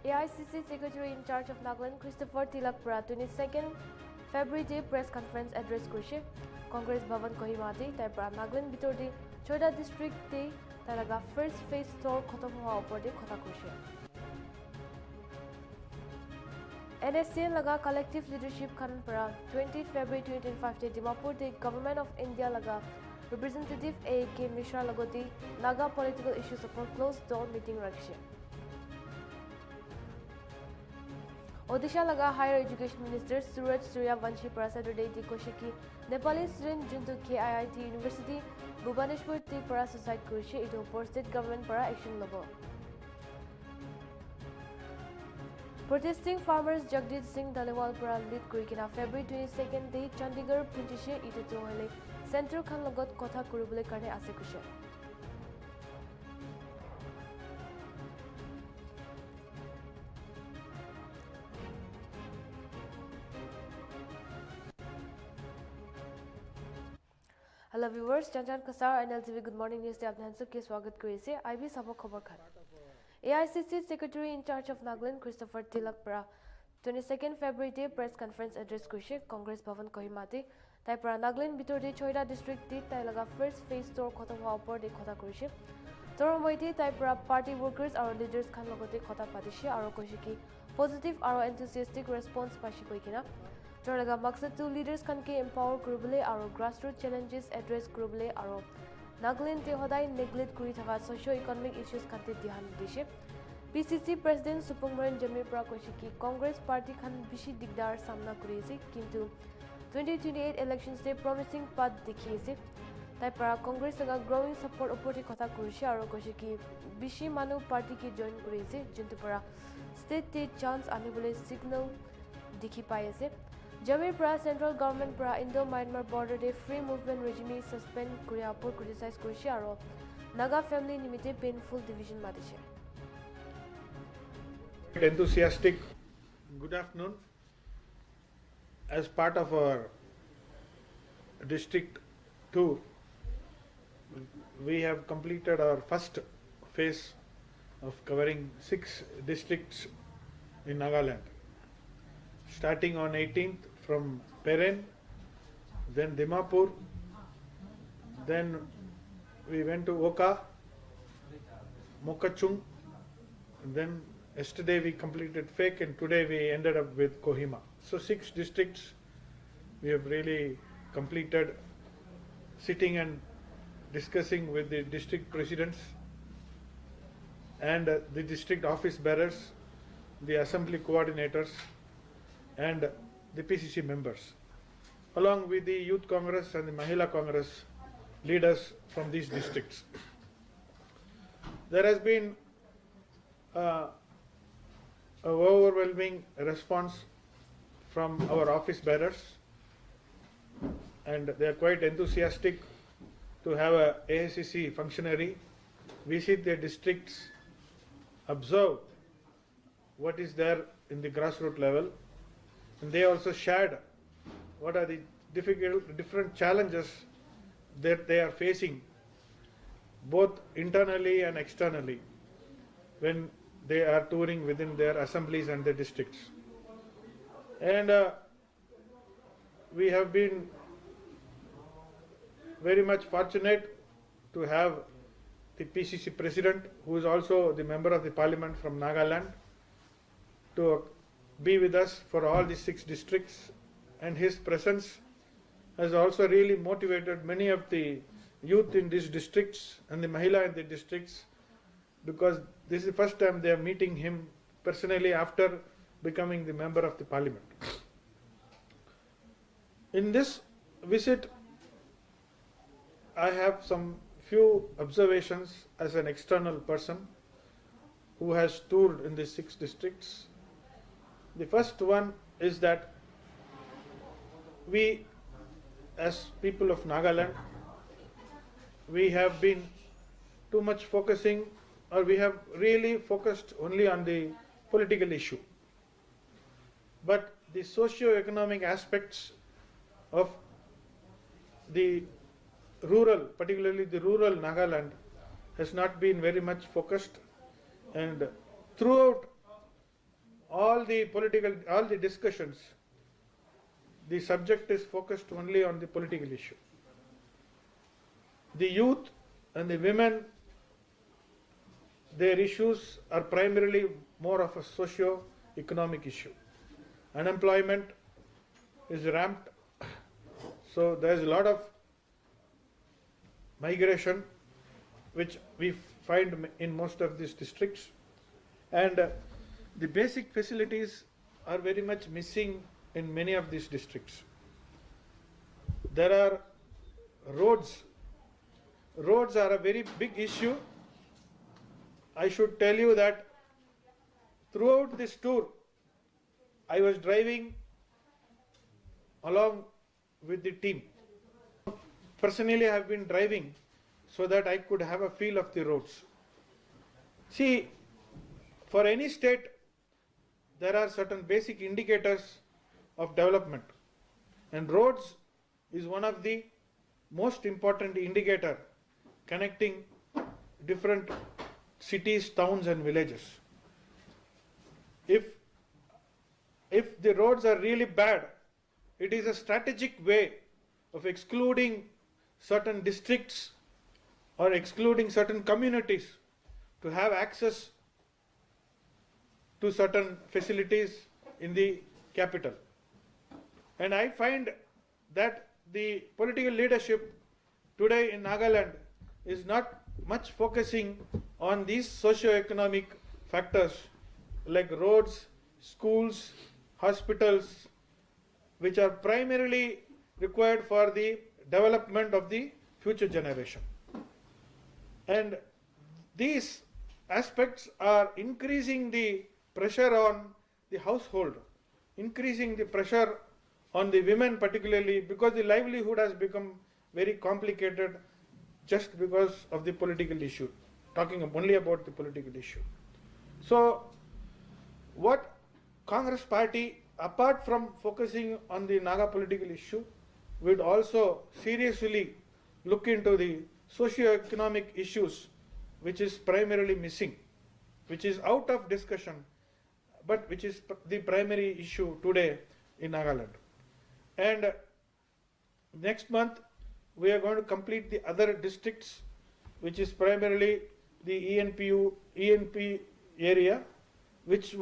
AICC Secretary in charge of Nagaland Christopher Tilakpura 22nd February Day press conference address kurshe Congress Bhavan Kohimati taipra Nagaland bitor de Choida district te talaga first phase store khotom hua upor de khota kurshe NSCN laga collective leadership khan para 20 February 2025 te Dimapur de Government of India laga representative A.K. Mishra lagoti Naga political issues upon closed door meeting rakshe Odisha laga Higher Education Minister Suraj Suryavanshi para Saturday di koshiki Nepali student juntu KIIT University Bhubaneswar ti para suicide kurshe ido por state government para action lobo Protesting farmers Jagdeep Singh Daliwal para lead kurikina February 22nd day Chandigarh puntishe ito to hole Central Khan logot kotha kuribole karne ase kushe Hello viewers, Chanchan Kasar Nltv Good Morning News te apne sabke swagat karise IB sabo khabar khan AICC Secretary in charge of Nagaland Christopher Tilakpura 22nd February Day press conference address kurshe Congress Bhavan Kohimati taipra Nagaland bitor de Choida district ti tailaga first phase store khotom hua upor de khota kurshe Toromoiti taipra party workers aro leaders khan logote khota padishe aro koshiki positive aro enthusiastic response pashi koikina Toraga maksad to leaders khan ke empower kuribole aro grassroots challenges address kuribole aro Nagaland te hodai neglect kuri thaka socio-economic issues kante dhyan dishe PCC President Supangmaran Jamir pra koshiki Congress party khan bishi digdar samna kuri ase kintu 2028 elections te promising path dikhi ase tai para Congress laga growing support opor kotha kurishe aro koshiki bishi manu party ke join kuri ase jintu para state te chance anibole signal dikhi pai ase Jamir pra central government pra Indo-Myanmar border de free movement regime suspend kuriya por criticize kurishe aro Naga family nimite painful division madishe Enthusiastic good afternoon. As part of our district tour, we have completed our first phase of covering 6 districts in Nagaland. Starting on 18th from Peren, then Dimapur, then we went to Oka, Mokachung, and then yesterday we completed Fake and today we ended up with Kohima. So 6 districts we have really completed, sitting and discussing with the district presidents and the district office bearers, the assembly coordinators and the PCC members, along with the Youth Congress and the Mahila Congress leaders from these districts. There has been an overwhelming response from our office bearers, and they are quite enthusiastic to have a AICC functionary visit their districts, observe what is there in the grassroots level, and they also shared what are the different challenges that they are facing both internally and externally when they are touring within their assemblies and their districts. And we have been very much fortunate to have the PCC president, who is also the member of the parliament from Nagaland, to be with us for all the 6 districts, and his presence has also really motivated many of the youth in these districts and the Mahila in the districts, because this is the first time they are meeting him personally after becoming the member of the parliament. In this visit, I have some few observations as an external person who has toured in the 6 districts. The first one is that we, as people of Nagaland, we have been too much focusing, or we have really focused only on the political issue. But the socio-economic aspects of the rural, particularly the rural Nagaland, has not been very much focused, and throughout all the discussions, the subject is focused only on the political issue. The youth and the women, their issues are primarily more of a socio-economic issue. Unemployment is ramped, so there is a lot of migration which we find in most of these districts, and the basic facilities are very much missing in many of these districts. There are roads. Roads are a very big issue. I should tell you that throughout this tour, I was driving along with the team. Personally, I have been driving so that I could have a feel of the roads. See, for any state, there are certain basic indicators of development, and roads is one of the most important indicator connecting different cities, towns and villages. If the roads are really bad, it is a strategic way of excluding certain districts or excluding certain communities to have access to certain facilities in the capital. And I find that the political leadership today in Nagaland is not much focusing on these socio-economic factors like roads, schools, hospitals, which are primarily required for the development of the future generation. And these aspects are increasing the pressure on the household, increasing the pressure on the women particularly, because the livelihood has become very complicated just because of the political issue, talking only about the political issue. So what Congress party, apart from focusing on the Naga political issue, would also seriously look into the socio-economic issues which is primarily missing, which is out of discussion, but which is the primary issue today in Nagaland. And next month we are going to complete the other districts, which is primarily the ENP area, which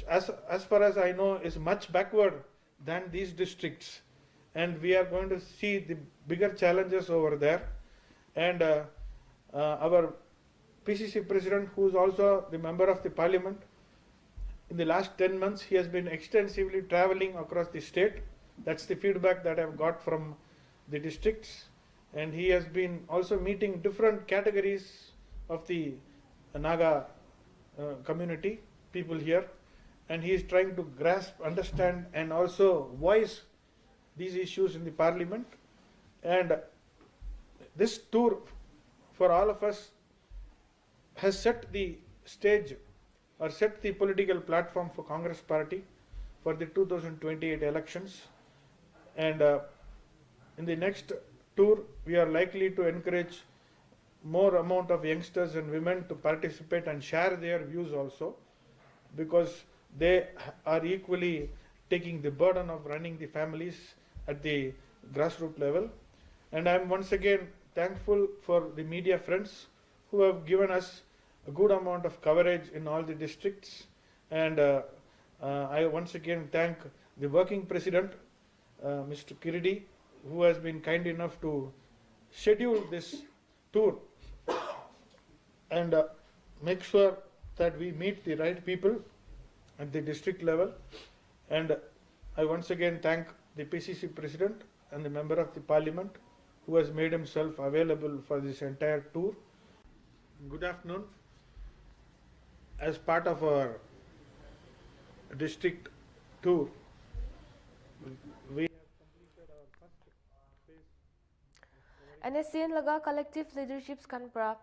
as far as I know is much backward than these districts, and we are going to see the bigger challenges over there. And our PCC president, who is also the member of the parliament, in the last 10 months he has been extensively traveling across the state. That's the feedback that I've got from the districts, and he has been also meeting different categories of the Naga community, people here, and he is trying to grasp, understand and also voice these issues in the parliament. And this tour for all of us has set the stage or set the political platform for Congress party for the 2028 elections. And in the next tour we are likely to encourage more amount of youngsters and women to participate and share their views also, because they are equally taking the burden of running the families at the grassroots level. And I am once again thankful for the media friends who have given us a good amount of coverage in all the districts. And I once again thank the working president, Mr. Kiridi, who has been kind enough to schedule this tour and make sure that we meet the right people at the district level. And I once again thank the PCC president and the member of the parliament who has made himself available for this entire tour. Good afternoon. As part of our district tour, we have completed our first phase. NSCN laga collective leaderships kanpra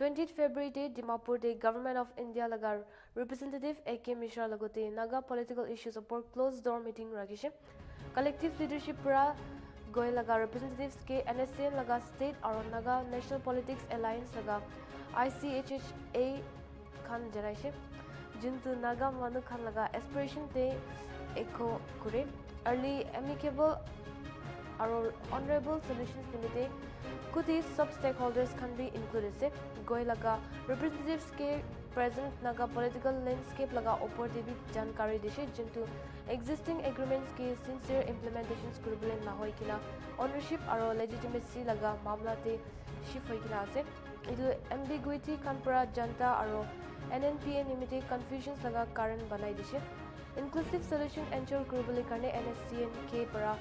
20th February day Dimapur day Government of India laga representative AK Mishra lagote Naga political issues upor closed door meeting rakishe. Collective leadership pra goy laga representatives ke NSCN laga state aro Naga National Politics Alliance laga ICHHA khan janaishe. juntu naga manu khan laga aspiration te echo kure early amicable aro honorable solutions nimite kuti sub stakeholders can be included se goi laga representatives ke present naga political landscape laga opor te bi jankari dishe juntu existing agreements ke sincere implementations kuribole na hoi kina ownership aro legitimacy laga mamla te shift hoi kina ase idu ambiguity kan pra janta aro NNPA nimite confusions laga karan banai dishe inclusive solution ensure kuribole karne NSCN ke para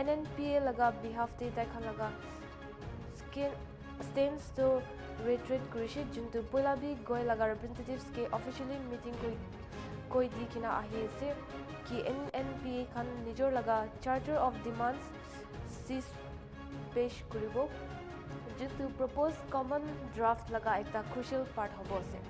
NNPA laga behalf te tai khan laga stands to retreat kurishi juntu poila bi goi laga representatives ke officially meeting koi di kina ahi ase ki NNPA khan nijor laga charter of demands sis pesh kuribo juntu propose common draft laga ekta crucial part hobo ase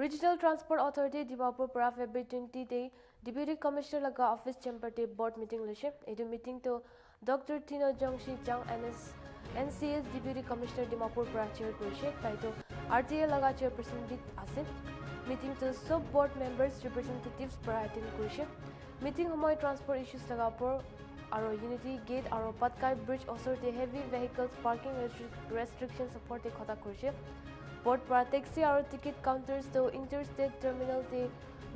Regional Transport Authority Dimapur para February 20 day Deputy Commissioner laga office chamber te board meeting leshe edu meeting to Dr. Tino Jongshi Chang NCS Deputy Commissioner Dimapur para chair kurishe tai to RTA laga chairperson bit ase meeting to sub board members representatives para attend kurishe meeting homoy transport issues laga por aro unity gate aro patkai bridge osor te heavy vehicles parking restrictions support te khota kurishe board para taxi aro ticket counters to interstate terminal te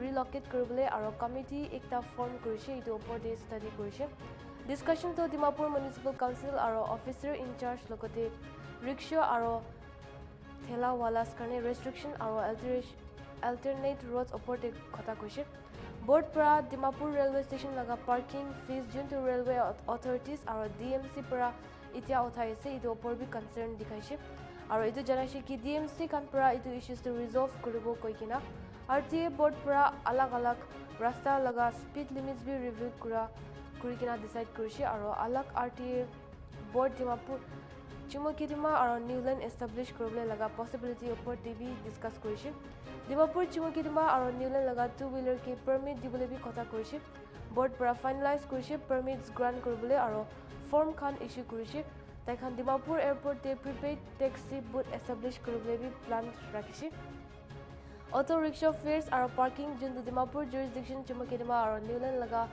relocate kuribole aro committee ekta form kurishe etu opor te study kurishe discussion to Dimapur Municipal Council aro officer in charge lokote rickshaw aro thela walas karne restriction aro alternate roads opor te khota kurishe board para Dimapur railway station laga parking fees junto railway authorities aro DMC para itia uthai ase etu opor bi concern dikhaise aro etu janaise ki DMC kan para etu issues to resolve kuribo koi kina RTA board para alag rasta laga speed limits bi review kuri kina decide kurishi aro alag RTA board Dimapur Chimokidima aro Newland establish kuribole laga possibility opor te bi discuss kurishi Dimapur Chimokidima aro Newland laga two wheeler ke permit dibole bi kotha kurishi board para finalize kurishi permits grant kuribole aro form khan issue kurishi tai khan Dimapur airport te prepaid taxi booth establish kuribole bi plan rakhishi auto rickshaw fares aro parking juntu Dimapur jurisdiction Chimokidima aro Newland laga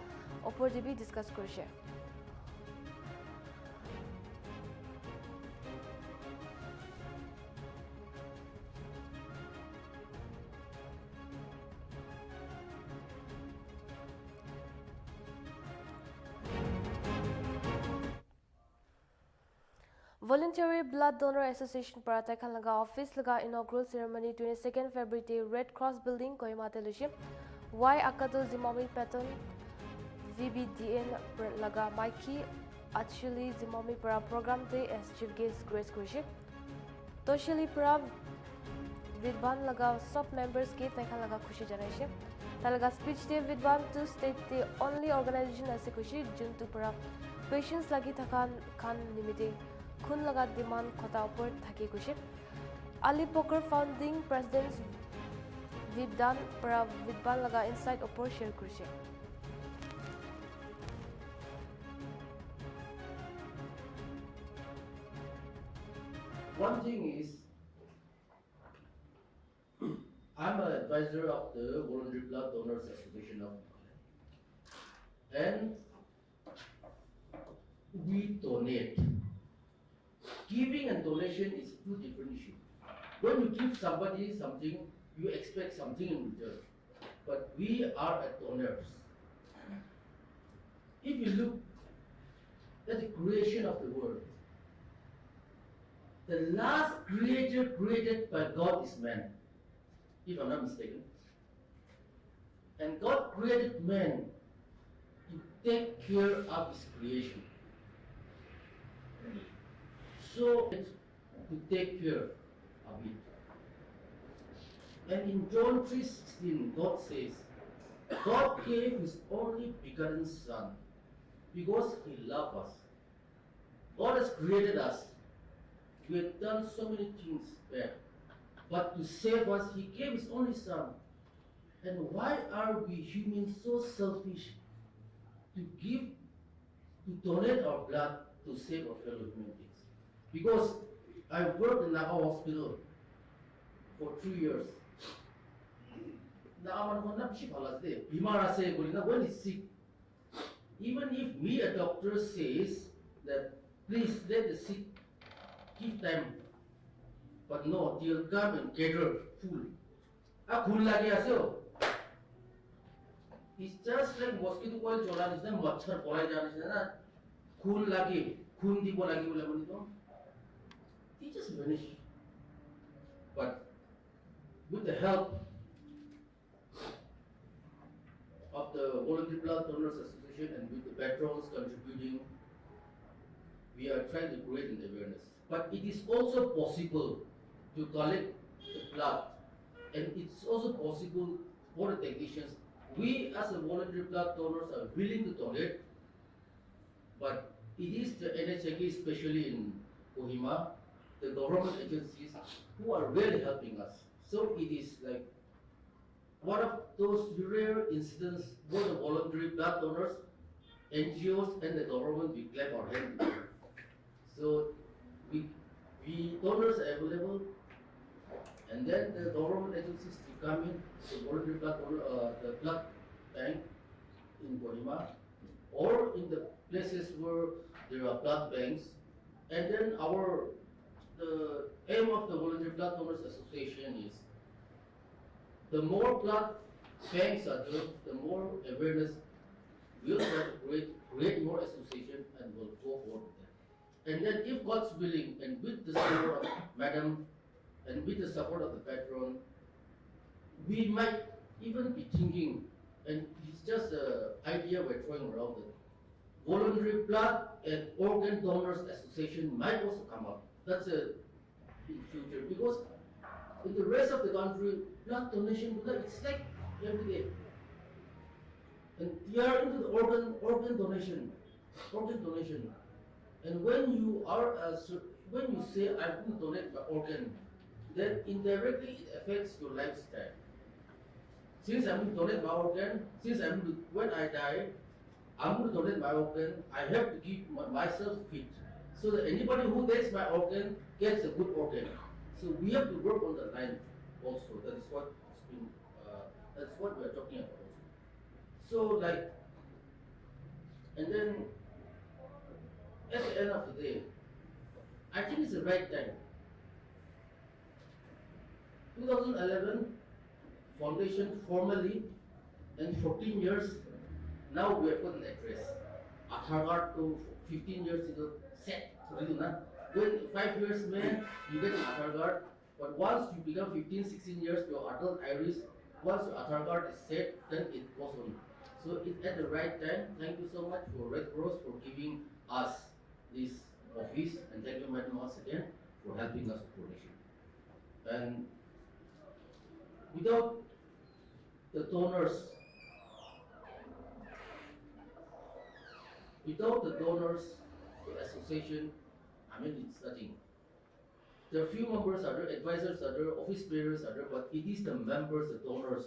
opor te bi discuss kurishe Voluntary Blood Donor Association para tai khan laga office laga inaugural ceremony 22nd February te Red Cross building Kohima te lishe Y Akato Zimami Patton VBDN laga Mikey actually Zimami para program te as chief guest grace kurishe Toshili para Vidban laga sub members ke tai khan laga khushi janaishe ta laga speech te Vidban to state the only organization ase khushi juntu para patients lagi thakan khan nimite khun laga demand khota upor thaki kushe Ali Poker founding president Vidban para Vidban laga insight upor share kushe One thing is I'm an advisor of the Voluntary Blood Donors Association of Nagaland and we donate. Giving and donation is two different issues. When you give somebody something, you expect something in return. But we are donors. If you look at the creation of the world, the last creature created by God is man, if I'm not mistaken. And God created man to take care of his creation. So to take care of it. And in John 3:16, God says, God gave His only begotten Son because He loved us. God has created us. We have done so many things bad. But to save us, He gave His only Son. And why are we humans so selfish to give, to donate our blood to save our fellow human beings? Because I worked in Naga Hospital for 3 years. When he's sick, even if me, a doctor, says that please let the sick give time, but no, they'll come and gather full. It's just like mosquito coil chola is na machhar polai janish na khun lagi khun dibo lagi bole bani to they just vanish. But with the help of the Voluntary Blood Donors Association and with the patrons contributing, we are trying to create an awareness. But it is also possible to collect the blood, and it's also possible for the technicians. We as a voluntary blood donors are willing to donate, but it is the NHK, especially in Kohima, the government agencies who are really helping us. So it is like one of those rare incidents where the voluntary blood donors, NGOs and the government, we clap our hands together. So we donors are available, and then the government agencies will come in, the voluntary blood donor, the blood bank in Kohima, or in the places where there are blood banks, and then the aim of the Voluntary Blood Donors Association is the more blood banks are there, the more awareness we'll try to create more association, and we'll go forward with that. And then if God's willing, and with the support of Madam, and with the support of the patron, we might even be thinking, and it's just an idea we're throwing around, that Voluntary Blood and Organ Donors Association might also come up. That's in future, because in the rest of the country, blood donation, it's like every day. And they are into the organ donation. And when you are when you say I'm going to donate my organ, then indirectly it affects your lifestyle. Since I'm going to donate my organ, when I die, I'm going to donate my organ, I have to keep myself fit, so that anybody who takes my organ gets a good organ. So we have to work on the line also. That is what that's what we are talking about also. So like, and then at the end of the day, I think it's the right time. 2011 foundation formally, and 14 years now we have got an address. Aadhaar card to 15 years ago set. When 5 years man, you get an Aadhaar card, but once you become 15, 16 years, your adult iris, once your Aadhaar card is set, then it goes on. So it's at the right time. Thank you so much for Red Cross for giving us this office, and thank you, Madam, once again for helping us with donation. And without the donors, the association, I mean, it's nothing. There are few members are there, advisors are there, office bearers are there, but it is the members, the donors,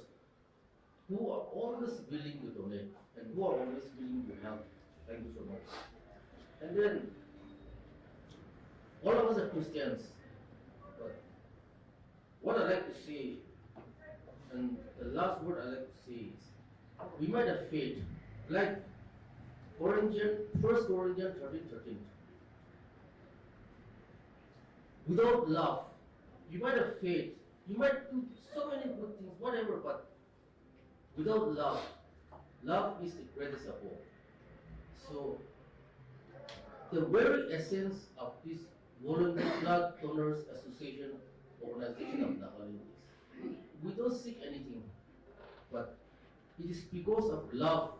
who are always willing to donate and who are always willing to help. Thank you so much. And then, all of us are Christians, but what I like to say, and the last word I like to say is, we might have faith, like 1 Corinthians 13:13. Without love, you might have faith, you might do so many good things, whatever, but without love, love is the greatest of all. So, the very essence of this Voluntary Blood Donors Association organization of Nagaland is, we don't seek anything, but it is because of love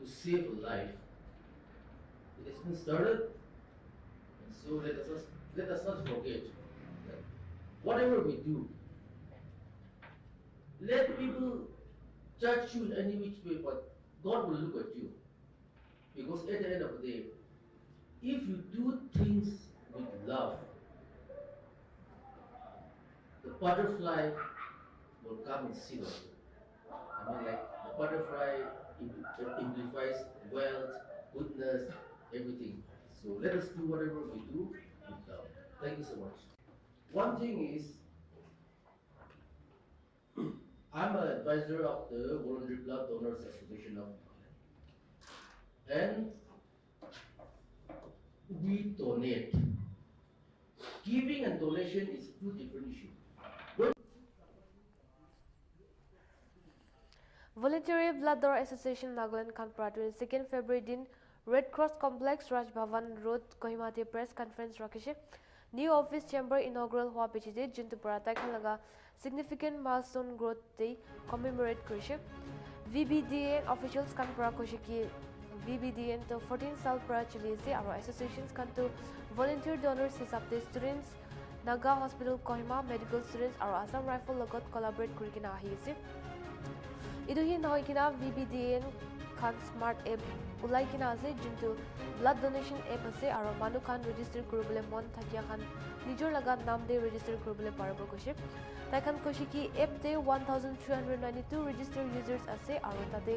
to save a life. It has been started, and so let us not forget that whatever we do, let people judge you in any which way, but God will look at you. Because at the end of the day, if you do things with love, the butterfly will come and sit on you. I mean, like the butterfly implies wealth, goodness, everything. So let us do whatever we do with love. Thank you so much. One thing is, I'm an advisor of the Voluntary Blood Donors Association of Nagaland, and we donate. Giving and donation is two different issues. Voluntary Blood Donor Association Nagaland Kanpura 22nd February din Red Cross Complex Raj Bhavan Road Kohimati Press Conference rakhishe. New office chamber inaugural hua pichite jintu parata khalaga significant milestone growth day commemorate krishe. VBDN officials Kanpura koshiki VBDN to 14 sal pra chilise aro associations kantu volunteer donors hisapte students Naga Hospital Kohima medical students aro Assam Rifle logot collaborate kurikina ahi ase. Iduhi nahoikina VBDN Khan Smart App ulai kina ase jintu blood donation app ase aro manu khan register kuribole mon thakia khan nijor laga naam de register kuribole parbo koshe tai khan koshi ki app te 1392 registered users ase aro tate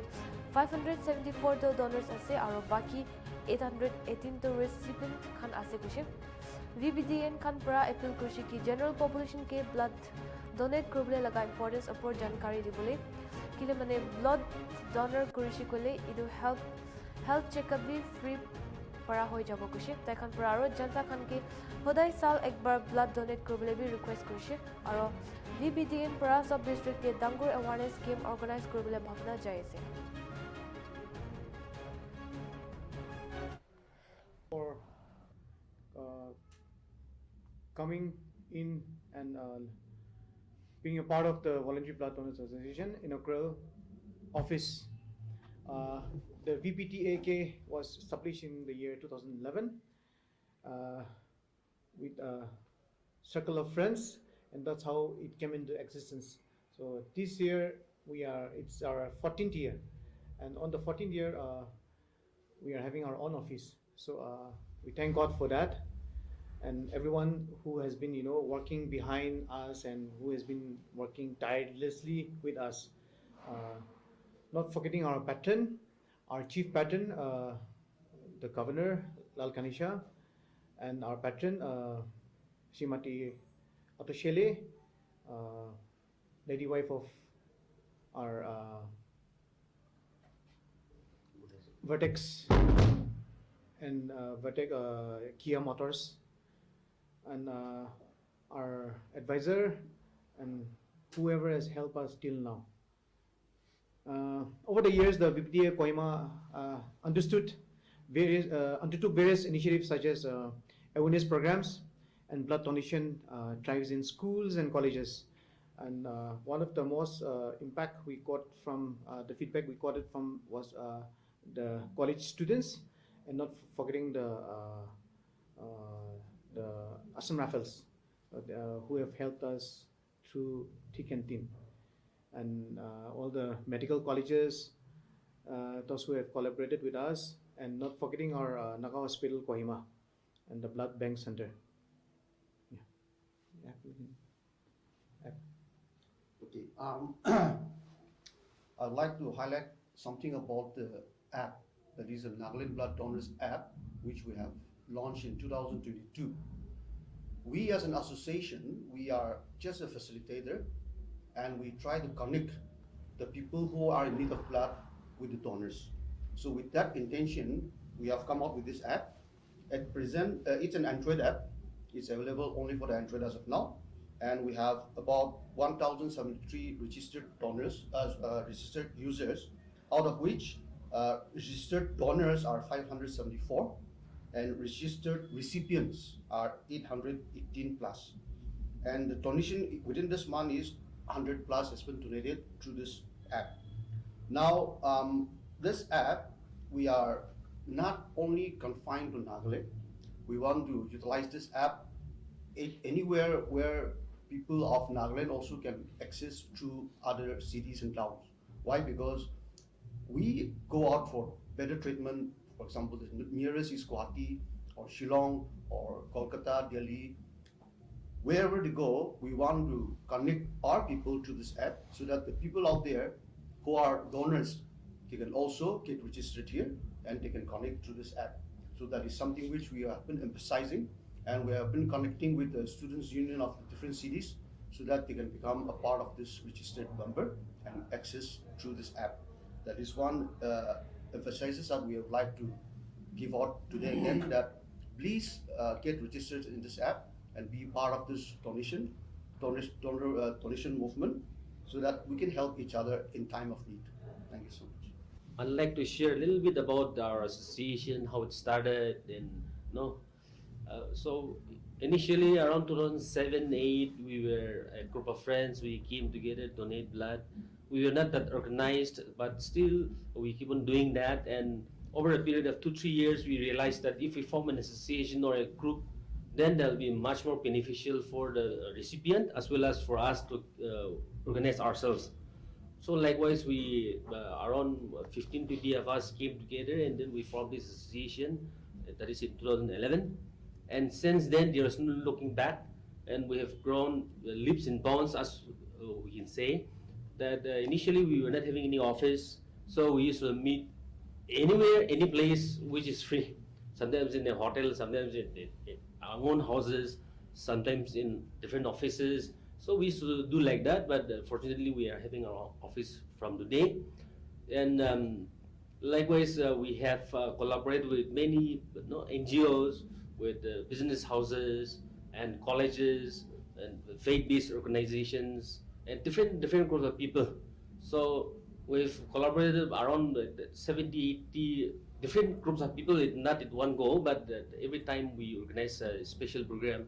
574 to donors ase aro baki 818 to recipient khan ase koshe VBDN khan pra appeal koshi ki general population ke blood donate kuribole laga importance upor jankari dibole kile mane blood donor kurishi kole idu health checkup bi free para hoi jabo kushe tai khan pra aro janta khan ke hodai sal ekbar blood donate kuribole bi request kurishe aro VBDN pra sub district ke dangur awareness scheme organize kuribole bhabna jai ase for coming in and being a part of the Voluntary Blood Donors Association inaugural office. The VPTAK was established in the year 2011 with a circle of friends, and that's how it came into existence. So this year it's our 14th year, and on the 14th year we are having our own office. So we thank God for that. And everyone who has been, working behind us and who has been working tirelessly with us. Not forgetting our patron, our chief patron, the governor, Lal Kanisha, and our patron, Shrimati Atoshele, lady wife of our Vertex and Vertex Kia Motors. And our advisor and whoever has helped us till now. Over the years, the VPTA Kohima undertook various initiatives such as awareness programs and blood donation drives in schools and colleges. And one of the most impact we got from the feedback we got it from was the college students, and not forgetting the Assam Rifles who have helped us through thick and thin, and all the medical colleges, those who have collaborated with us, and not forgetting our Naga Hospital Kohima and the Blood Bank Center. Okay. I'd like to highlight something about the app, that is a Nagaland Blood Donors app, which we have launched in 2022. We as an association, we are just a facilitator, and we try to connect the people who are in need of blood with the donors. So with that intention, we have come up with this app. At present, it's an Android app. It's available only for the Android as of now. And we have about 1,073 registered donors, registered users, out of which registered donors are 574. And registered recipients are 818 plus. And the donation within this month is 100 plus has been donated through this app. Now, this app, we are not only confined to Nagaland. We want to utilize this app anywhere where people of Nagaland also can access through other cities and towns. Why? Because we go out for better treatment. For example, the nearest is Guwahati or Shillong or Kolkata, Delhi. Wherever they go, we want to connect our people to this app so that the people out there who are donors, they can also get registered here and they can connect to this app. So that is something which we have been emphasizing, and we have been connecting with the students union of the different cities so that they can become a part of this registered member and access through this app. That is one emphasizes that we would like to give out today again, that please get registered in this app and be part of this donation movement so that we can help each other in time of need. Thank you so much. I'd like to share a little bit about our association, how it started, and so initially around 2007-8, we were a group of friends. We came together, donate blood. We were not that organized, but still we keep on doing that. And over a period of 2-3 years, we realized that if we form an association or a group, then that'll be much more beneficial for the recipient as well as for us to organize ourselves. So likewise, we around 15-20 of us came together, and then we formed this association. That is in 2011. And since then, there is no looking back, and we have grown leaps and bounds, as we can say. That initially we were not having any office, so we used to meet anywhere, any place which is free. Sometimes in a hotel, sometimes in our own houses, sometimes in different offices. So we used to do like that, but fortunately we are having our office from today. And likewise, we have collaborated with many NGOs, with business houses and colleges and faith-based organizations and different groups of people. So we've collaborated around 70, 80 different groups of people, not at one go, but every time we organize a special program.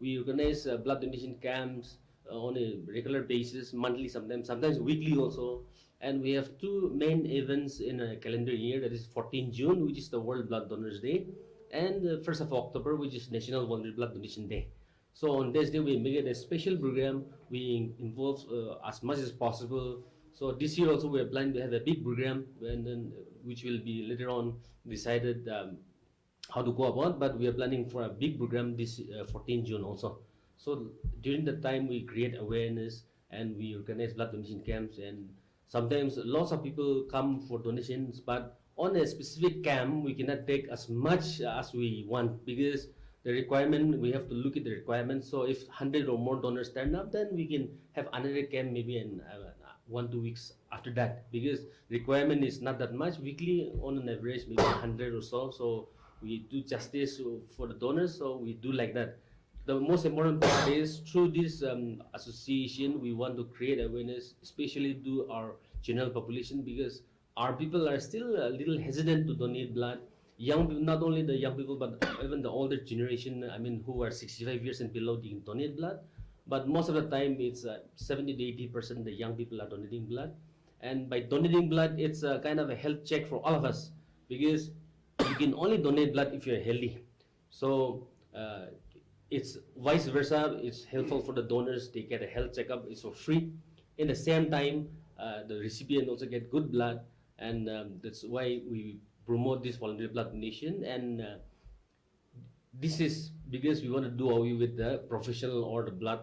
We organize blood donation camps on a regular basis, monthly sometimes weekly also. And we have two main events in a calendar year, that is 14 June, which is the World Blood Donors Day, and 1st of October, which is National Voluntary Blood Donation Day. So on this day, we make it a special program. We involve as much as possible. So this year also we are planning to have a big program, and then which will be later on decided how to go about. But we are planning for a big program this 14 June also. So during the time we create awareness and we organize blood donation camps, and sometimes lots of people come for donations, but on a specific camp we cannot take as much as we want, because the requirement, we have to look at the requirements. So if 100 or more donors turn up, then we can have another camp maybe in 1-2 weeks after that, because requirement is not that much. Weekly on an average maybe 100 or so. So we do justice for the donors, so we do like that. The most important part is through this association, we want to create awareness, especially to our general population, because our people are still a little hesitant to donate blood. Young people, not only the young people, but even the older generation, I mean, who are 65 years and below, they can donate blood. But most of the time, it's 70 to 80% the young people are donating blood. And by donating blood, it's a kind of a health check for all of us, because you can only donate blood if you're healthy. So it's vice versa. It's helpful for the donors. They get a health checkup. It's for free. In the same time, the recipient also get good blood, and that's why we promote this voluntary blood donation. And this is because we want to do away with the professional or the blood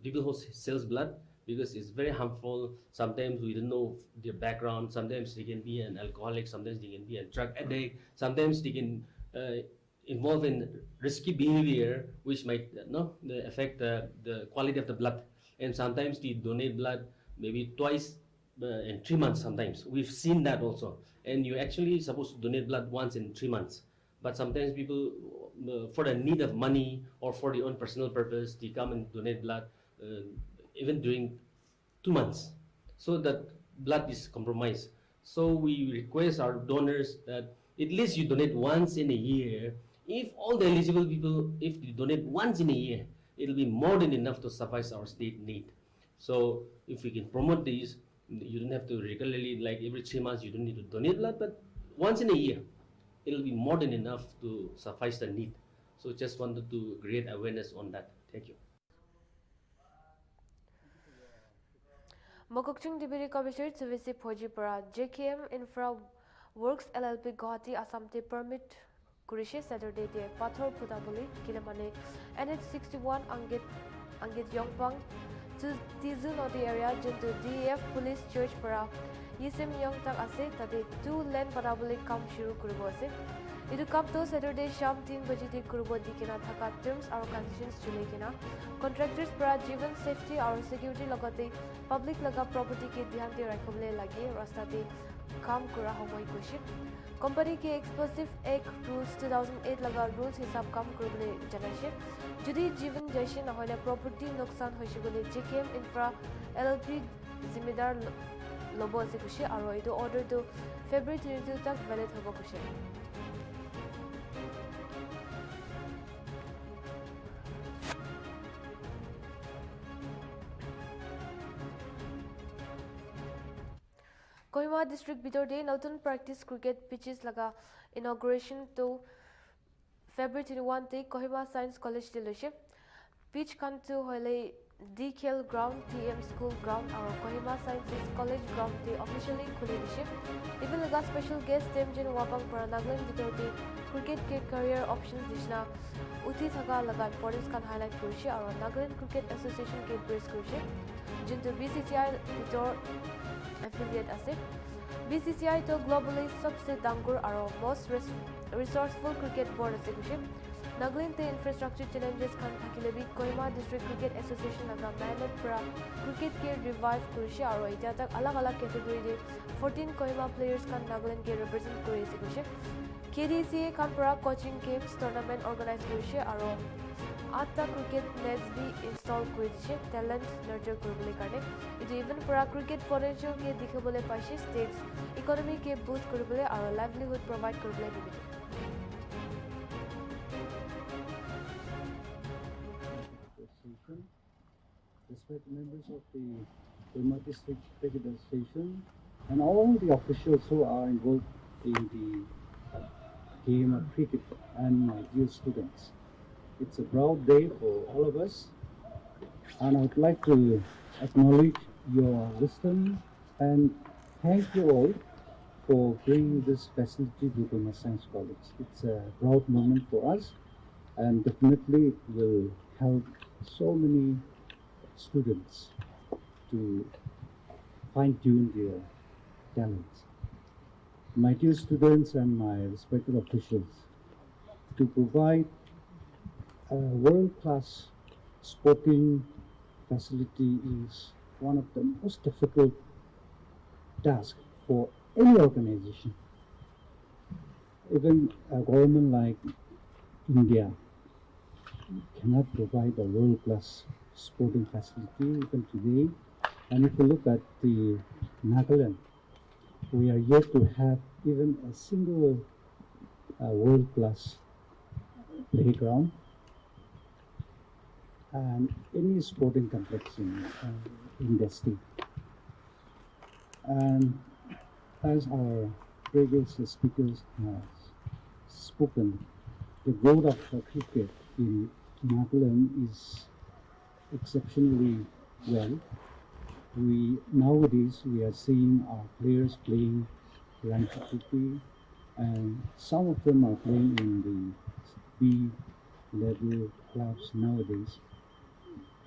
people who sells blood, because it's very harmful. Sometimes we don't know their background. Sometimes they can be an alcoholic. Sometimes they can be a drug addict. Sometimes they can involved in risky behavior, which might affect the quality of the blood. And sometimes they donate blood maybe twice in 3 months. Sometimes we've seen that also. And you're actually supposed to donate blood once in 3 months. But sometimes people, for the need of money or for their own personal purpose, they come and donate blood even during 2 months. So that blood is compromised. So we request our donors that at least you donate once in a year. If all the eligible people, if they donate once in a year, it'll be more than enough to suffice our state need. So if we can promote this, you don't have to regularly, like every 3 months, you don't need to donate blood, but once in a year, it'll be more than enough to suffice the need. So just wanted to create awareness on that. Thank you. Mokokchung Deputy Commissioner Suvisi Phojipura, JKM Infra Works LLP Guwahati Assamte permit Kurishe Saturday de Pathor Putaboli Kilemane NH61 Angit Yongpang to Tizu Nodi area Junto DEF Police Church Para Yisem Yong Tak Ase Tade 2 lane Parabolic Kam Shuru Kurubo Ase Idu Kam to Saturday Sham 3 baje de Kurubo Dikena Thaka terms or conditions Chulekena Contractors Para Jivan Safety or Security Logate Public Laga Property Ke Dhyan De Rakhole Lage Rasta De Kam Kura Homoy Kuship Company के explosive एक rules 2008 लगा rules हिसाब काम करबले जनाशे जुदी जीवन जैसे न होले property नुकसान होइसे बोले जेकेएम इंफ्रा एलएलपी जिम्मेदार लोबो से कुछ और इदो ऑर्डर तो फरवरी 32 तक वैलिड होबो कुछ Kohima district bitor de Nalton practice cricket pitches laga inauguration to February 21 te Kohima Science College de loise pitch kan to hoile DKL ground TM school ground और Kohima Sciences College ground te officially khule dishe even laga special guest Temjin Wapang para Nagaland bitor de cricket ke career options dishna uthi thaka laga importance kan highlight kurishe और Nagaland Cricket Association ke praise kurishe jinto BCCI bitor affiliate ase BCCI to globally सबसे डांगुर और most resourceful cricket board ase कुछ Nagaland te infrastructure challenges kan thakile bi Kohima District Cricket Association laga मेहनत para cricket ke revive kurishe और इटा तक अलग-अलग category de 14 Kohima players kan Nagaland ke represent kuri ase कुछ KDCA kan para coaching games tournament organize kurishe और 8 cricket nets भी install কৰি দিছে talent nurture কৰিবলৈ কাৰণে ইটো ইভেন পৰা cricket potential কে দেখিবলৈ পাইছে states economy কে boost কৰিবলৈ আৰু livelihood provide কৰিবলৈ দিছে Respect members of the Kohima District Cricket Association and all the officials who are involved in the game of cricket and my dear students. It's a proud day for all of us, and I would like to acknowledge your wisdom and thank you all for bringing this facility to Kohima Science College. It's a proud moment for us, and definitely it will help so many students to fine-tune their talents. My dear students and my respected officials, to provide a world-class sporting facility is one of the most difficult tasks for any organization. Even a government like India cannot provide a world-class sporting facility even today. And if you look at the Nagaland, we are yet to have even a single world-class playground and any sporting complex in the state. And as our previous speakers have spoken, the growth of cricket in Nagaland is exceptionally well. Nowadays we are seeing our players playing rank cricket, and some of them are playing in the B level clubs nowadays.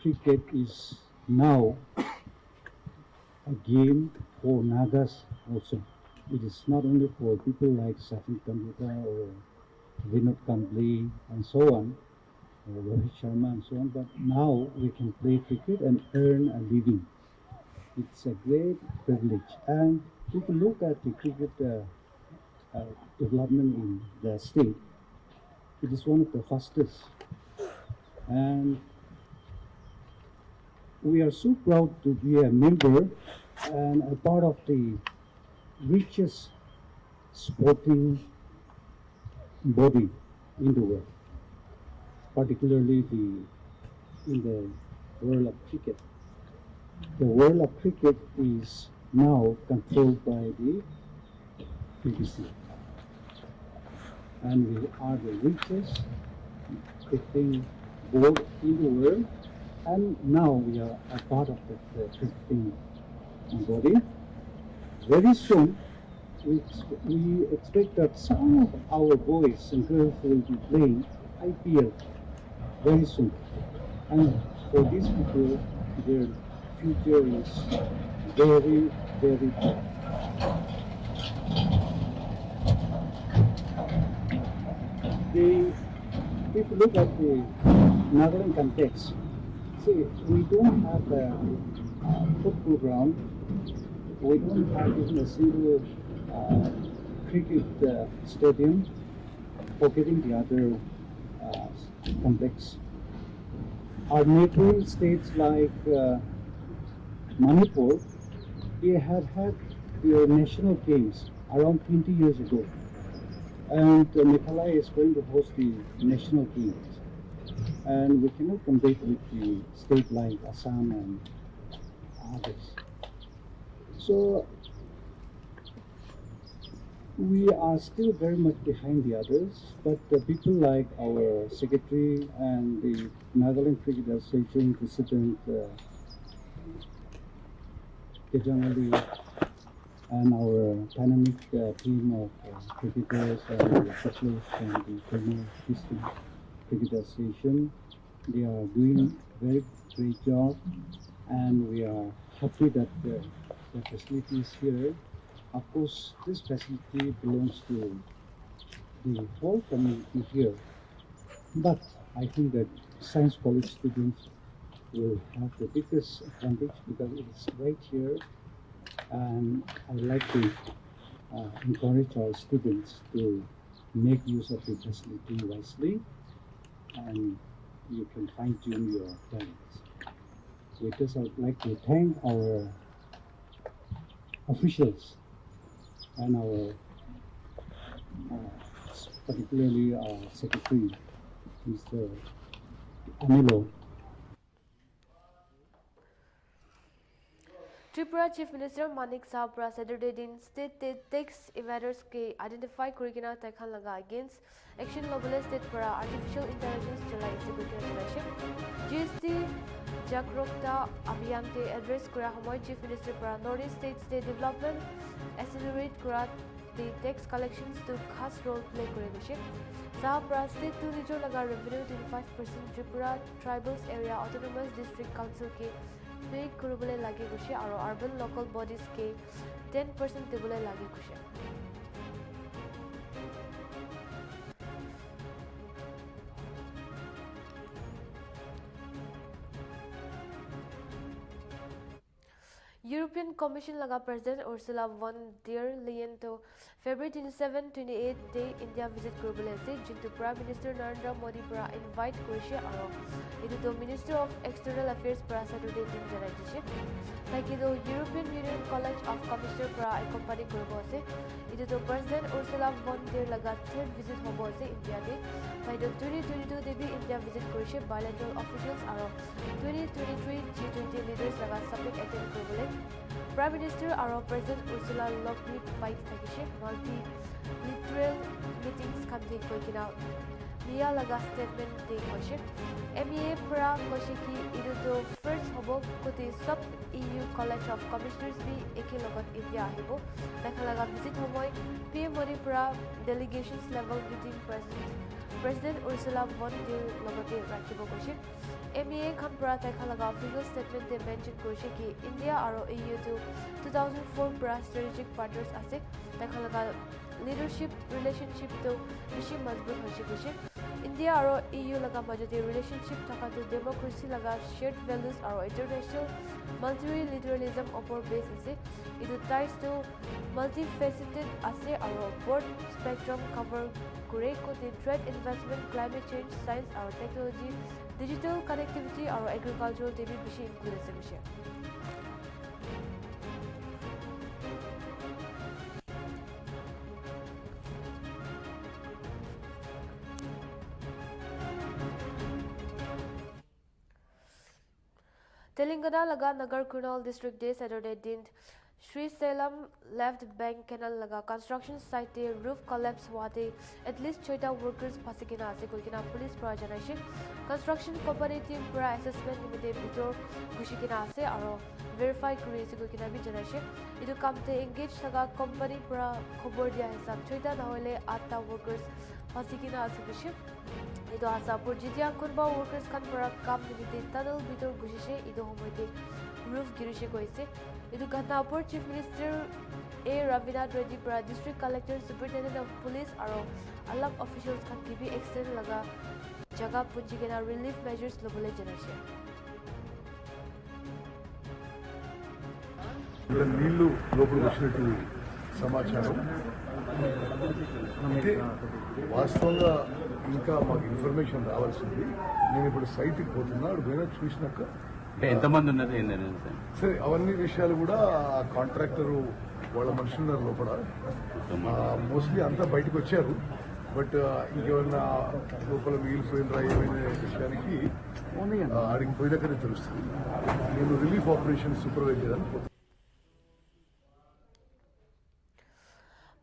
Cricket is now a game for Nagas also. It is not only for people like Sachin Tendulkar or Vinod Kambli and so on, or Rohit Sharma and so on, but now we can play cricket and earn a living. It's a great privilege. And if you look at the cricket development in the state, it is one of the fastest. And we are so proud to be a member and a part of the richest sporting body in the world, particularly in the world of cricket. The world of cricket is now controlled by the BBC, and we are the richest cricketing board in the world, and now we are a part of the cricketing body. Very soon, we expect that some of our boys and girls will be playing IPL very soon. And for these people, their future is very, very bright. If you look at the Nagaland context, see, we don't have a football ground, we don't have even a single cricket stadium, forgetting the other complex. Our neighboring states like Manipur, they had had their national games around 20 years ago. And Meghalaya is going to host the national games. And we cannot compete with the state like Assam and others. So we are still very much behind the others, but the people like our secretary and the Nagaland Cricket Association President Kejanali and our dynamic team of cricketers and officials from the Kerala District Cricket Association, they are doing very great job, and we are happy that the facility is here. Of course, this facility belongs to the whole community here, but I think that science college students will have the biggest advantage because it is right here, and I would like to encourage our students to make use of the facility wisely, and you can fine-tune your talents. With this, I would like to thank our officials and our, particularly our secretary, Mr. Anilo. Tripura Chief Minister Manik Saha Saturday din state tax evaders ke identify kurigina takhan laga against action global state para artificial intelligence chalai executive direction GST Jagrokta Abhiyan te address kura homoy Chief Minister para Northeast State Development accelerate kura the tax collections to khas role play kore bishe Saha state to nijor laga revenue 25% Tripura Tribals Area Autonomous District Council ke pay kurubole lage kushe aro urban local bodies ke 10% tebule lage kushe European Commission laga President Ursula von der Leyen to February 27-28 day India visit kurubole ase jintu Prime Minister Narendra Modi para invite kurishe aro itu to Minister of External Affairs para Saturday din janai dishe like itu European Union College of Commissioner para accompany kuribo ase itu to President Ursula von der laga third visit hobo ase India de by the 2022 debi India visit kurishe bilateral officials aro 2023 G20 leaders laga summit attend kurubole Prime Minister aro President Ursula Lockmead bike takishe multi-lateral meetings kante koikina Mia laga statement de koshe MEA pra koshe ki idu to first hobo kote sub EU College of Commissioners bi eke logot India ahibo takha laga visit homoy PM Modi pra delegations level meeting President Ursula von der logote rakhibo koshe MEA khan pra takha laga official statement de mention koshe ki India aro EU to 2004 pra strategic partners ase takha laga leadership relationship to bishi mazbut hoise koshe India aro EU laga majode relationship thaka to democracy laga shared values aro international multilateralism upor base ase idu ties to multifaceted ase aro broad spectrum cover kure ko the trade investment climate change science aro technology digital connectivity aro agricultural debi bishi include ase bishe Telangana laga Nagar Kurnool district day Saturday din Sri Salem left bank canal laga construction site te roof collapse wate at least 6 workers pasikina ase koikina police pra janai construction company team pura assessment nimite bitor gushikina ase aro verify kuri ase koikina bi janai idu kam te engage laga company pura khobor dia hisab 6 na hoile 8 workers pasikina ase bishi idu asapur jitia kunba workers kan pura kam nimite tunnel bitor gushishe idu homoite roof girishe koise idu ghatnapur chief minister A Ravinath Reddy pra district collector superintendent of police aro alag officials kan ki bi extend laga jaga punjigena relief measures lobole janashe నీళ్లు లోపలికి వచ్చినట్టు సమాచారం అంటే వాస్తవంగా ఇంకా మాకు information రావాల్సింది నేను ఇప్పుడు సైట్కి పోతున్నా అక్కడ పోయినా చూసినాక ఎంతమంది ఉన్నది ఏంటంటే సరే అవన్నీ విషయాలు కూడా కాంట్రాక్టరు వాళ్ళ మనుషులు ఉన్నారు లోపల మోస్ట్లీ అంతా బయటకు వచ్చారు బట్ ఇంకేమన్నా లోపల మిగిలిపోయినరా ఏమైనా విషయానికి ఆడికి పోయినాకనే తెలుస్తుంది నేను రిలీఫ్ ఆపరేషన్ సూపర్వైజ్ చేయడానికి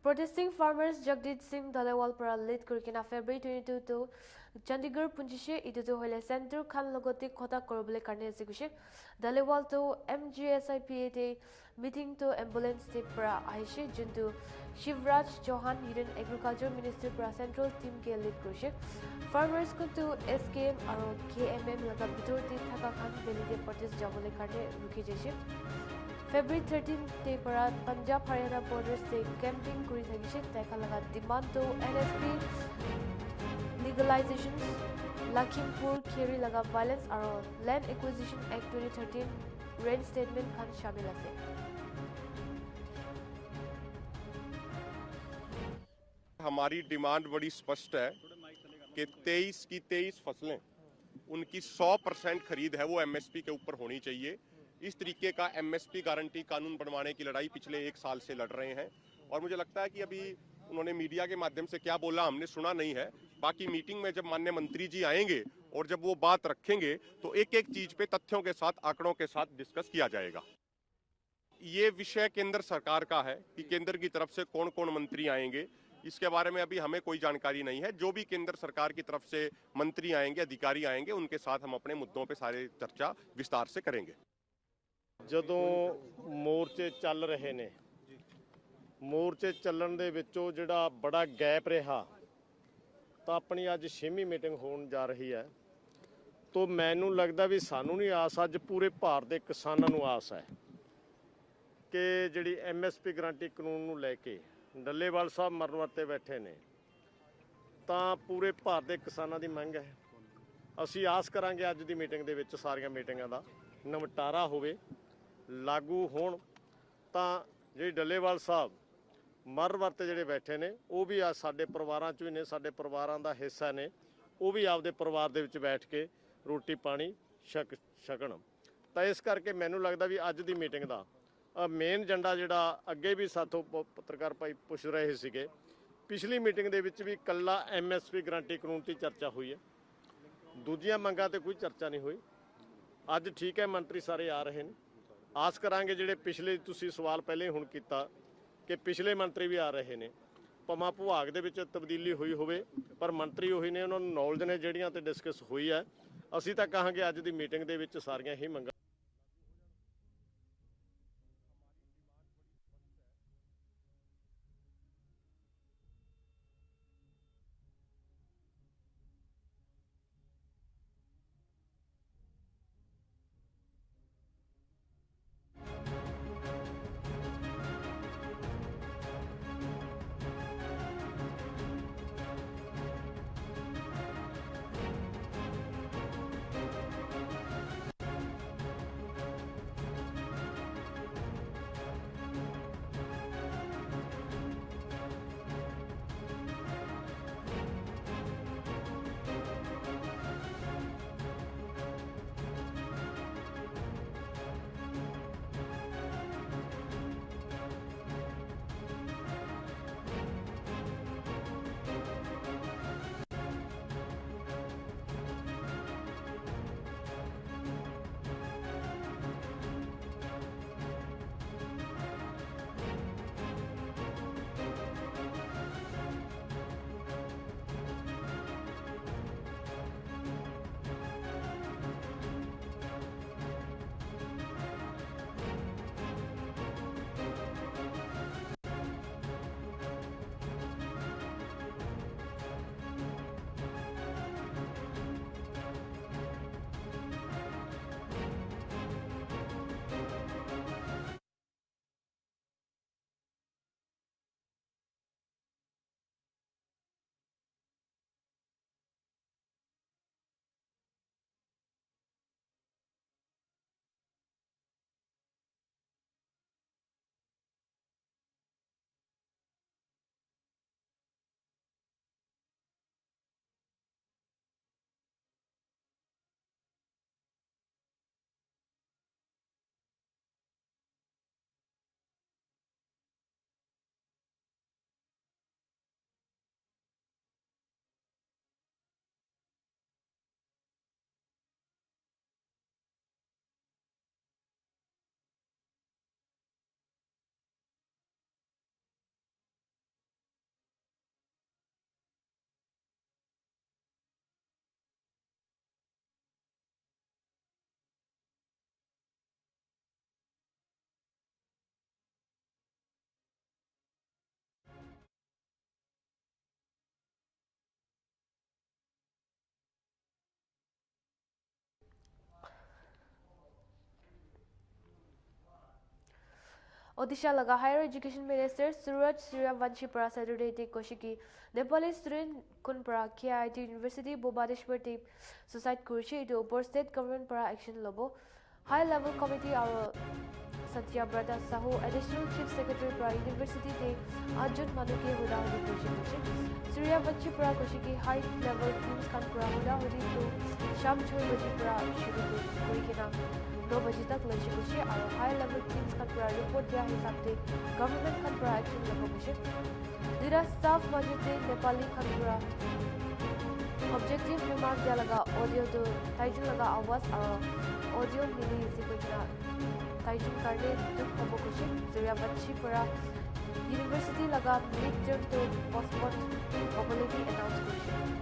Protesting farmers Jagdeep Singh Dalewal para lead kurikina February 22 to Chandigarh punjishe idu hoile center khan logoti khota korobole karne asegushe Dalewal to MGSIPA te meeting to ambulance te para aishe juntu Shivraj Chauhan Union Agriculture Minister para central team ke lead kurishe farmers kuntu SKM aro KMM laga bitor te thaka khan belite protest jabole karne ruki jeshe February 13 te para Punjab Haryana borders te camping kuri thagishe taika laga demand to NSP legalizations Lakhimpur Kheri laga violence aro land acquisition act 2013 rain statement khan shamil ase हमारी demand बड़ी स्पष्ट है कि 23 की 23 फसलें उनकी 100% खरीद है वो एमएसपी के ऊपर होनी चाहिए। इस तरीके का एमएसपी गारंटी कानून बनवाने की लड़ाई पिछले 1 साल से लड़ रहे हैं और मुझे लगता है कि अभी उन्होंने मीडिया के माध्यम से क्या बोला हमने सुना नहीं है। बाकी मीटिंग में जब माननीय मंत्री जी आएंगे और जब वो बात रखेंगे तो एक एक चीज पे तथ्यों के साथ आंकड़ों के साथ डिस्कस किया जाएगा। ये विषय केंद्र सरकार का है कि केंद्र की तरफ से कौन कौन मंत्री आएंगे, इसके बारे में अभी हमें कोई जानकारी नहीं है। जो भी केंद्र सरकार की तरफ से मंत्री आएंगे, अधिकारी आएंगे, उनके साथ हम अपने मुद्दों पे सारे चर्चा विस्तार से करेंगे। ਜਦੋਂ ਮੋਰਚੇ ਚੱਲ ਰਹੇ ਨੇ ਮੋਰਚੇ ਚੱਲਣ ਦੇ ਵਿੱਚੋਂ ਜਿਹੜਾ ਬੜਾ ਗੈਪ ਰਿਹਾ ਤਾਂ ਆਪਣੀ ਅੱਜ 6ਵੀਂ ਮੀਟਿੰਗ ਹੋਣ ਜਾ ਰਹੀ ਹੈ ਤਾਂ ਮੈਨੂੰ ਲੱਗਦਾ ਵੀ ਸਾਨੂੰ ਨਹੀਂ ਆਸ, ਅੱਜ ਪੂਰੇ ਭਾਰਤ ਦੇ ਕਿਸਾਨਾਂ ਨੂੰ ਆਸ ਹੈ ਕਿ ਜਿਹੜੀ ਐਮਐਸਪੀ ਗਰੰਟੀ ਕਾਨੂੰਨ ਨੂੰ ਲੈ ਕੇ ਡੱਲੇਵਾਲ ਸਾਹਿਬ ਮਰਨ ਵਰਤੇ ਬੈਠੇ ਨੇ ਤਾਂ ਪੂਰੇ ਭਾਰਤ ਦੇ ਕਿਸਾਨਾਂ ਦੀ ਮੰਗ ਹੈ। ਅਸੀਂ ਆਸ ਕਰਾਂਗੇ ਅੱਜ ਦੀ ਮੀਟਿੰਗ ਦੇ ਵਿੱਚ ਸਾਰੀਆਂ ਮੀਟਿੰਗਾਂ ਦਾ ਨਿਪਟਾਰਾ ਹੋਵੇ, ਲਾਗੂ ਹੋਣ ਤਾਂ ਜਿਹੜੀ ਡੱਲੇਵਾਲ ਸਾਹਿਬ ਮਰ ਵਰਤੇ ਜਿਹੜੇ ਬੈਠੇ ਨੇ ਉਹ ਵੀ ਆ ਸਾਡੇ ਪਰਿਵਾਰਾਂ 'ਚ ਵੀ ਨੇ, ਸਾਡੇ ਪਰਿਵਾਰਾਂ ਦਾ ਹਿੱਸਾ ਨੇ, ਉਹ ਵੀ ਆਪਦੇ ਪਰਿਵਾਰ ਦੇ ਵਿੱਚ ਬੈਠ ਕੇ ਰੋਟੀ ਪਾਣੀ ਛਕਣ। ਤਾਂ ਇਸ ਕਰਕੇ ਮੈਨੂੰ ਲੱਗਦਾ ਵੀ ਅੱਜ ਦੀ ਮੀਟਿੰਗ ਦਾ ਮੇਨ ਏਜੰਡਾ ਜਿਹੜਾ ਅੱਗੇ ਵੀ ਸਾਥੋਂ ਪੱਤਰਕਾਰ ਭਾਈ ਪੁੱਛ ਰਹੇ ਸੀਗੇ, ਪਿਛਲੀ ਮੀਟਿੰਗ ਦੇ ਵਿੱਚ ਵੀ ਇਕੱਲਾ ਐਮਐਸਪੀ ਗਰੰਟੀ ਕਾਨੂੰਨ 'ਤੇ ਚਰਚਾ ਹੋਈ ਹੈ, ਦੂਜੀਆਂ ਮੰਗਾਂ 'ਤੇ ਕੋਈ ਚਰਚਾ ਨਹੀਂ ਹੋਈ। ਅੱਜ ਠੀਕ ਹੈ ਮੰਤਰੀ ਸਾਰੇ ਆ ਰਹੇ ਨੇ, ਆਸ ਕਰਾਂਗੇ ਜਿਹੜੇ ਪਿਛਲੇ ਤੁਸੀਂ ਸਵਾਲ ਪਹਿਲੇ ਹੁਣ ਕੀਤਾ ਕਿ ਪਿਛਲੇ ਮੰਤਰੀ ਵੀ ਆ ਰਹੇ ਨੇ, ਭਾਵੇਂ ਵਿਭਾਗ ਦੇ ਵਿੱਚ ਤਬਦੀਲੀ ਹੋਈ ਹੋਵੇ ਪਰ ਮੰਤਰੀ ਉਹੀ ਨੇ, ਉਹਨਾਂ ਨੂੰ ਨੌਲੇਜ ਨੇ ਜਿਹੜੀਆਂ ਤੇ ਡਿਸਕਸ ਹੋਈ ਹੈ। ਅਸੀਂ ਤਾਂ ਕਹਾਂਗੇ ਅੱਜ ਦੀ ਮੀਟਿੰਗ ਦੇ ਵਿੱਚ ਸਾਰੀਆਂ ਹੀ ਮੰਗਾਂ Odisha laga Higher Education Minister Suraj Suryavanshipura Saturday te koshiki Nepali student kunpura KIT University Bobadeshwar te suicide kurchi itu upor state government para action lobo high level committee our Satya Brata Sahu additional chief secretary para university te Arjun Manuki huda hudi kurchi Suryavanshipura koshiki high level teams kanpura huda hudi to sham 6 baje pura shuru kurikina 9 बजे तक लक्ष्य कुछ और high level teams का पूरा report दिया हिसाब से गवर्नमेंट का पूरा एक्शन लेबो कुछ दिरा स्टाफ बजे नेपाली का पूरा ऑब्जेक्टिव रिमार्क दिया लगा ऑडियो तो टाइटल लगा आवाज और ऑडियो मिली इसी कुछ ना टाइटल करने दुख होबो कुछ सूर्या बच्ची पूरा यूनिवर्सिटी लगा मिड टर्म तो पोस्टपोन पॉपुलरिटी अनाउंस कुछ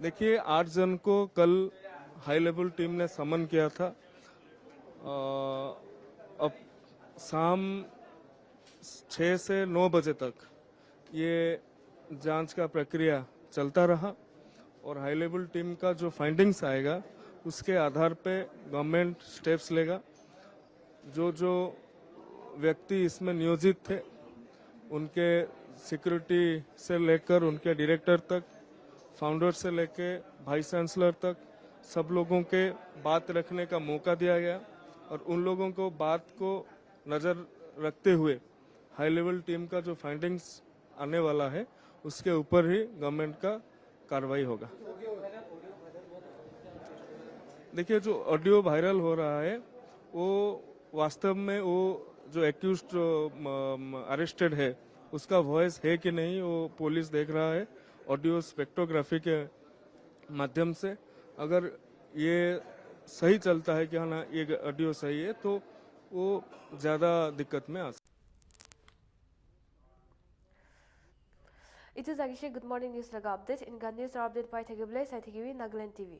देखिए 8 जन को कल हाई लेवल टीम ने समन किया था। अब शाम 6 से 9 बजे तक ये जांच का प्रक्रिया चलता रहा और हाई लेवल टीम का जो फाइंडिंग्स आएगा उसके आधार पे गवर्नमेंट स्टेप्स लेगा। जो व्यक्ति इसमें नियोजित थे उनके सिक्योरिटी से लेकर उनके डायरेक्टर तक, फाउंडर से लेके वाइस चांसलर तक सब लोगों के बात रखने का मौका दिया गया और उन लोगों को बात को नज़र रखते हुए हाई लेवल टीम का जो फाइंडिंग्स आने वाला है उसके ऊपर ही गवर्नमेंट का कार्रवाई होगा। देखिए जो ऑडियो वायरल हो रहा है वो वास्तव में वो जो एक्यूज्ड अरेस्टेड है उसका वॉइस है कि नहीं वो पुलिस देख रहा है। ऑडियो स्पेक्ट्रोग्राफी के माध्यम से अगर ये सही चलता है कि हाँ ना ये ऑडियो सही है तो वो ज़्यादा दिक्कत में आ सकता है। It is Agisha. Good morning news laga update in Gun News update by Thagibla Saithigiwi Nagaland TV.